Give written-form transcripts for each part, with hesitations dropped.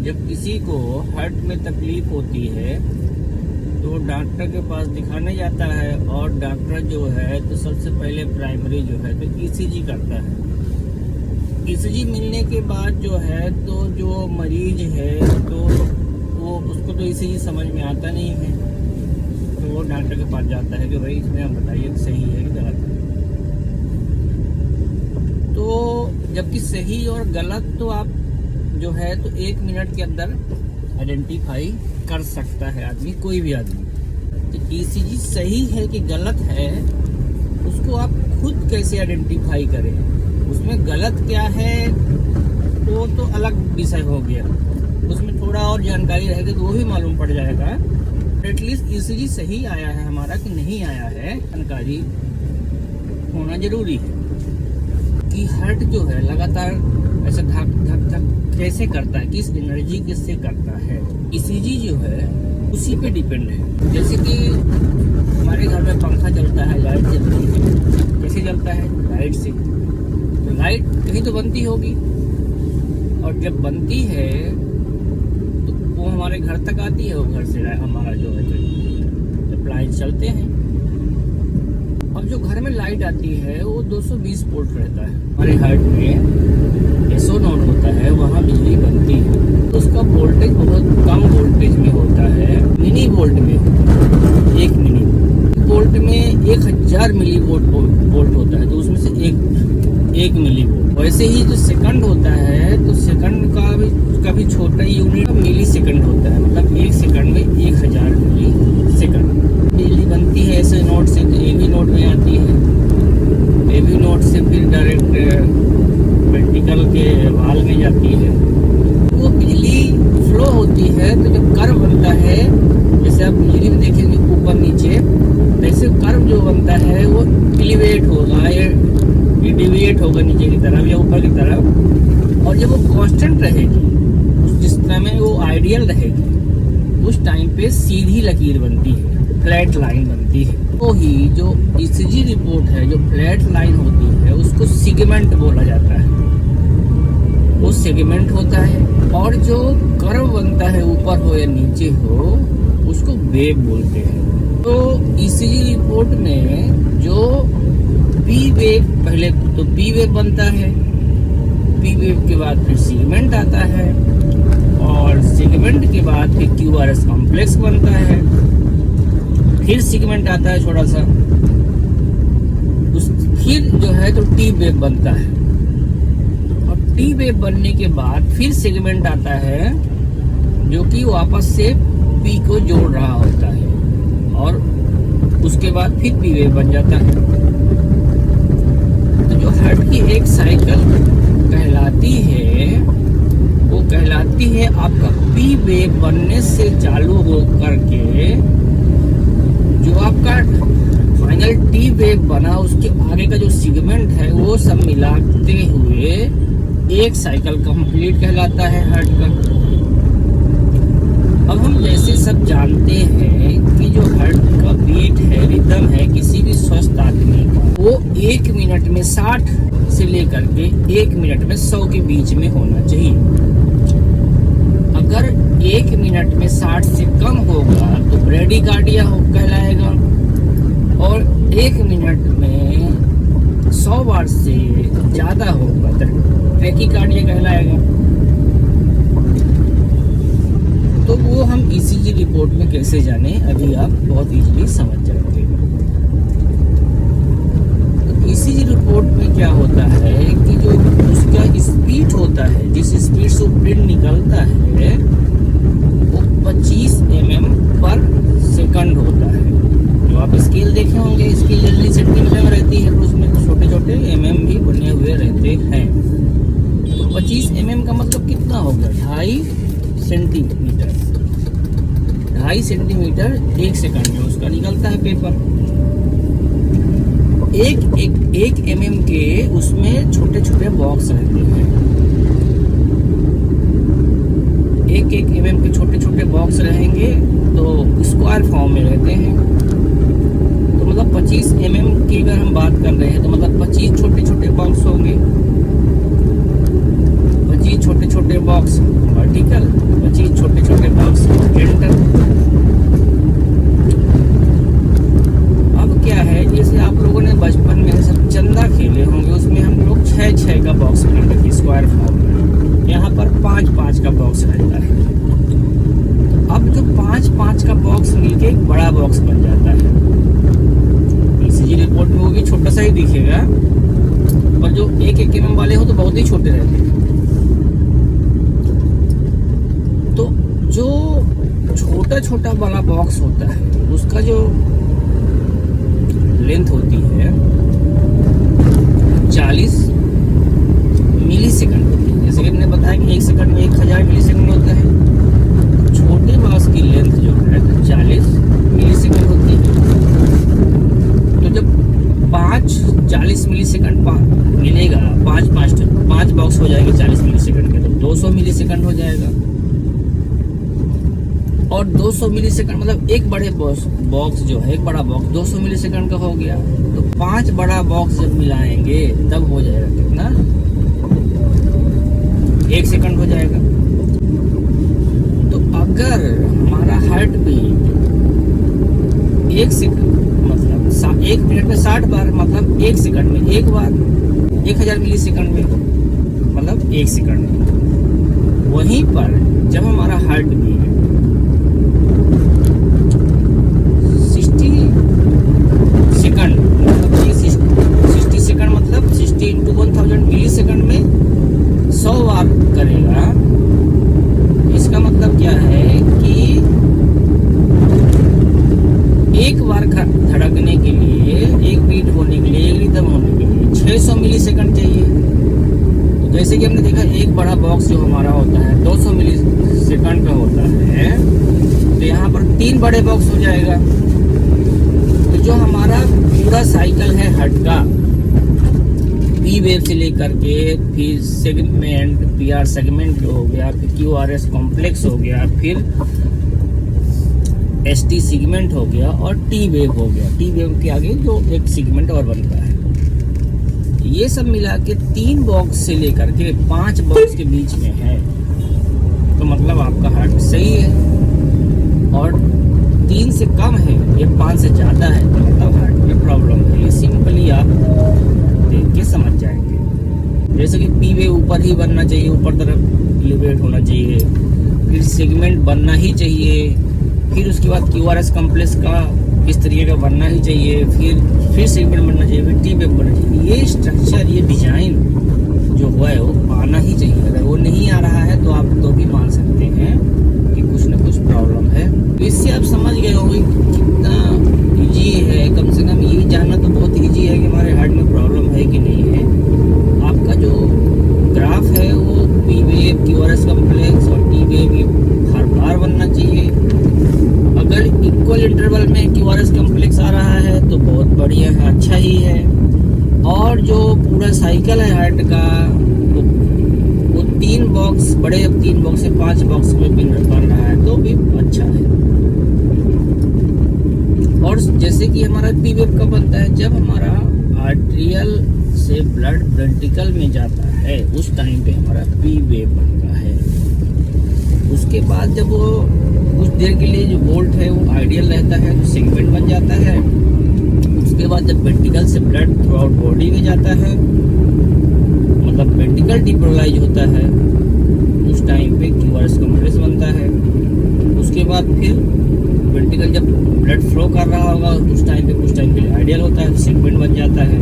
जब किसी को हार्ट में तकलीफ होती है तो डॉक्टर के पास दिखाने जाता है, और डॉक्टर जो है तो सबसे पहले प्राइमरी जो है तो ईसीजी करता है। ईसीजी मिलने के बाद जो है तो जो मरीज है तो वो उसको तो ईसीजी समझ में आता नहीं है, तो वो डॉक्टर के पास जाता है कि भाई इसमें आप बताइए सही है कि गलत है। तो जबकि सही और गलत तो आप जो है तो 1 मिनट के अंदर आइडेंटिफाई कर सकता है आदमी, कोई भी आदमी। तो ईसीजी सही है कि गलत है उसको आप खुद कैसे आइडेंटिफाई करें, उसमें गलत क्या है वो तो अलग विषय हो गया, उसमें थोड़ा और जानकारी रहेगी तो वो भी मालूम पड़ जाएगा। एटलीस्ट ईसीजी सही आया है हमारा कि नहीं आया है, जानकारी होना जरूरी है। कि हार्ट जो है लगातार ऐसे धक धक धक कैसे करता है, किस एनर्जी किससे करता है, ईसीजी जो है उसी पे डिपेंड है। जैसे कि हमारे घर में पंखा चलता है, लाइट जलती है, कैसे जलता है? लाइट से। तो लाइट कहीं तो बनती होगी, और जब बनती है तो वो हमारे घर तक आती है, वो घर से हमारा जो है अप्लायंस चलते हैं। अब जो घर में लाइट आती है वो 220 वोल्ट रहता है। हमारे हार्ट में एसओ नोड होता है, वहाँ बिजली बनती है, तो उसका वोल्टेज बहुत कम वोल्टेज में होता है, मिनी वोल्ट में होता है। 1 मिनी वोल्ट में 1000 मिली वोल्ट होता है, तो उसमें से एक मिली वोल्ट। वैसे ही जो सेकंड होता है तो सेकंड का भी छोटा यूनिट मिली सेकंड होता है, मतलब 1 सेकंड में 1000 मिली सेकंड बिजली बनती है। ऐसे नोड से तो एवी नोड में आती है, एवी नोड से फिर डायरेक्ट वेंट्रिकल के वाल में जाती है। वो बिजली फ्लो होती है, तो जब कर्व बनता है, जैसे आप बिजली में देखेंगे ऊपर नीचे, वैसे कर्व जो बनता है वो एलिवेट होगा या डिविएट होगा नीचे की तरफ या ऊपर की तरफ। और जब वो कांस्टेंट रहेगी, जिस समय वो आइडियल रहेगी, उस टाइम पे सीधी लकीर बनती है, फ्लैट लाइन बनती है। तो ही जो ईसीजी रिपोर्ट है, जो फ्लैट लाइन होती है, उसको सेगमेंट बोला जाता है, वो सेगमेंट होता है। और जो कर्व बनता है ऊपर हो या नीचे हो, उसको वेव बोलते हैं। तो ईसीजी रिपोर्ट में जो पी वेव, पहले तो पी वेव बनता है, पी वेव के बाद फिर सेगमेंट आता है, और सेगमेंट के बाद फिर क्यूआरएस कॉम्प्लेक्स बनता है, फिर सेगमेंट आता है छोटा सा, फिर जो है तो टी वेव बनता है, और टी वेव बनने के बाद फिर सेगमेंट आता है जो कि वापस से पी को जोड़ रहा होता है, और उसके बाद फिर पी वेव बन जाता है। तो जो हार्ट की एक साइकिल कहलाती है, वो कहलाती है आपका पी वेव बनने से चालू हो करके जो आपका फाइनल टी वेव बना, उसके आगे का जो सेगमेंट है वो सब मिलाते हुए एक साइकिल कंप्लीट कहलाता है हार्ट का। अब हम जैसे सब जानते हैं कि जो हार्ट का बीट है, रिदम है किसी भी स्वस्थ आदमी का, वो 1 मिनट में 60 से लेकर के 1 मिनट में 100 के बीच में होना चाहिए। अगर 1 मिनट में 60 से कम होगा तो ब्रेडिकार्डिया कहलाएगा, और 1 मिनट में 100 बार से ज़्यादा होगा तो टैकीकार्डिया कहलाएगा। तो वो हम ईसीजी रिपोर्ट में कैसे जाने, अभी आप बहुत इजीली समझ जाएंगे। तो ईसीजी रिपोर्ट में क्या होता है कि जो उसका स्पीड होता है, जिस स्पीड से ब्लड निकलता है, वो 25 mm पर सेकंड होता है। जो आप स्केल देखे होंगे, स्केल जनरली सेंटीमीटर में रहती है, तो उसमें छोटे छोटे mm भी बने हुए रहते हैं। तो 25 mm का मतलब कितना होगा? 2.5 सेंटीमीटर। 2.5 सेंटीमीटर 1 सेकंड में उसका निकलता है पेपर। एक mm के उसमें छोटे छोटे बॉक्स रहते हैं, एक mm के छोटे छोटे बॉक्स रहेंगे, तो स्क्वायर फॉर्म में रहते हैं। तो मतलब 25 mm की अगर हम बात कर रहे हैं तो मतलब 25 छोटे छोटे बॉक्स होंगे, 25 छोटे छोटे बॉक्स वर्टिकल, का बॉक्स रहता है। अब जो 5-5 का बॉक्स मिलके एक बड़ा बॉक्स बन जाता है। ईसीजी रिपोर्ट में वो भी छोटा सा ही दिखेगा, और जो 1-1 mm वाले हो तो बहुत ही छोटे रहते हैं। तो जो छोटा छोटा वाला बॉक्स होता है उसका जो लेंथ होती है 40 मिली सेकंड होती है। जैसे कि मैंने बताया कि 1 सेकंड में 1000 मिली सेकंड होता है। छोटे बॉक्स की लेंथ जो है 40 मिली सेकंड होती है। तो जब 40 मिली सेकंड मिलेगा, 5 बॉक्स हो जाएंगे 40 मिली सेकंड के, तो 200 मिली सेकंड हो जाएगा। और 200 मिली सेकंड मतलब एक बड़े बॉक्स जो है, एक बड़ा बॉक्स 200 मिली सेकंड का हो गया। तो 5 बड़ा बॉक्स जब मिलाएंगे तब हो जाएगा कितना, 1 सेकंड हो जाएगा। तो अगर हमारा हार्ट बीट 1 सेकंड मतलब 1 मिनट में 60 बार, मतलब 1 सेकंड में 1 बार, 1000 मिली सेकंड में मतलब 1 सेकंड में। वहीं पर जब हमारा हार्ट बीट 60 सेकंड मतलब 60 सेकंड मतलब 60 × 1000 मिली सेकंड में 100 बार करेगा। इसका मतलब क्या है कि एक बार धड़कने के लिए, एक बीट होने के लिए, एक रिदम होने के लिए 600 मिली सेकंड चाहिए। तो जैसे कि हमने देखा एक बड़ा बॉक्स जो हमारा होता है 200 मिली सेकंड का होता है, तो यहाँ पर 3 बड़े बॉक्स हो जाएगा। तो जो हमारा पूरा साइकिल है हार्ट का, पी वेव से लेकर के फिर सेगमेंट, पीआर सेगमेंट हो गया, फिर क्यूआरएस कॉम्प्लेक्स हो गया, फिर एसटी सेगमेंट हो गया और टी वेव हो गया। टी वेव के आगे जो एक सेगमेंट और बनता है, ये सब मिला के 3 बॉक्स से लेकर के 5 बॉक्स के बीच में है। तो मतलब आपका हार्ट सही है। और 3 से कम है या 5 से ज़्यादा है तो मतलब हार्ट में प्रॉब्लम है। ये सिंपली आप देख के समझ जाएंगे। जैसे कि पी वेव ऊपर ही बनना चाहिए, ऊपर तरफ एलिवेट होना चाहिए, फिर सेगमेंट बनना ही चाहिए, फिर उसके बाद क्यूआरएस कॉम्प्लेक्स का इस तरीके का बनना ही चाहिए, फिर सेगमेंट बनना चाहिए, फिर टी वेव बनना चाहिए। ये स्ट्रक्चर, ये डिजाइन जो हुआ है वो आना ही चाहिए। अगर वो नहीं आ रहा है तो आप तो भी मान सकते हैं कि कुछ ना कुछ प्रॉब्लम है। इससे आप समझ गए होंगे कितना ईजी है। कम से कम ये जानना तो बहुत ईजी है कि हमारे हार्ट में प्रॉब्लम है कि नहीं है। आपका जो ग्राफ है वो पी वेव, क्यूआरएस कॉम्प्लेक्स और टी वेव हर बार बनना चाहिए। अगर इक्वल इंटरवल में क्यूआरएस कॉम्प्लेक्स आ रहा है तो बहुत बढ़िया है, अच्छा ही है। और जो पूरा साइकिल है हार्ट का वो 3 बॉक्स, बड़े 3 बॉक्स से 5 बॉक्स में बन रहा है तो भी अच्छा है। और जैसे कि हमारा पी वेव कब बनता है, जब हमारा आर्टेरियल से ब्लड वेंट्रिकल में जाता है उस टाइम पे हमारा पी वेव बनता है। उसके बाद जब वो कुछ देर के लिए जो वोल्ट है वो आइडियल रहता है तो सेगमेंट बन जाता है। उसके बाद जब वेंट्रिकल से ब्लड थ्रू आउट बॉडी में जाता है, मतलब वेंट्रिकल डिपोलराइज होता है, उस टाइम पे क्यूआरएस कॉम्प्लेक्स बनता है। उसके बाद फिर वेंट्रिकल जब ब्लड फ्लो कर रहा होगा उस टाइम पे कुछ टाइम के लिए आइडियल होता है, सेगमेंट बन जाता है।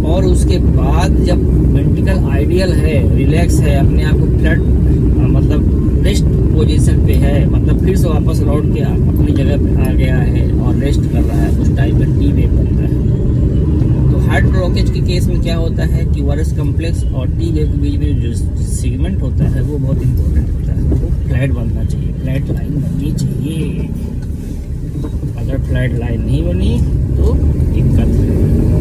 और उसके बाद जब वेंट्रिकल आइडियल है, रिलैक्स है, अपने आप को फ्लैट मतलब रेस्ट पोजीशन पे है, मतलब फिर से वापस लौट के अपनी जगह पे आ गया है और रेस्ट कर रहा है, उस टाइम पे टी वेव बनता है। तो हार्ट ब्लॉकेज के केस में क्या होता है, क्यूआरएस कॉम्प्लेक्स और टी वेव के बीच में जो सेगमेंट होता है वो बहुत इंपॉर्टेंट होता है। वो फ्लैट बनना चाहिए, फ्लैट लाइन बननी चाहिए। अगर फ्लैट लाइन नहीं बनी तो दिक्कत है।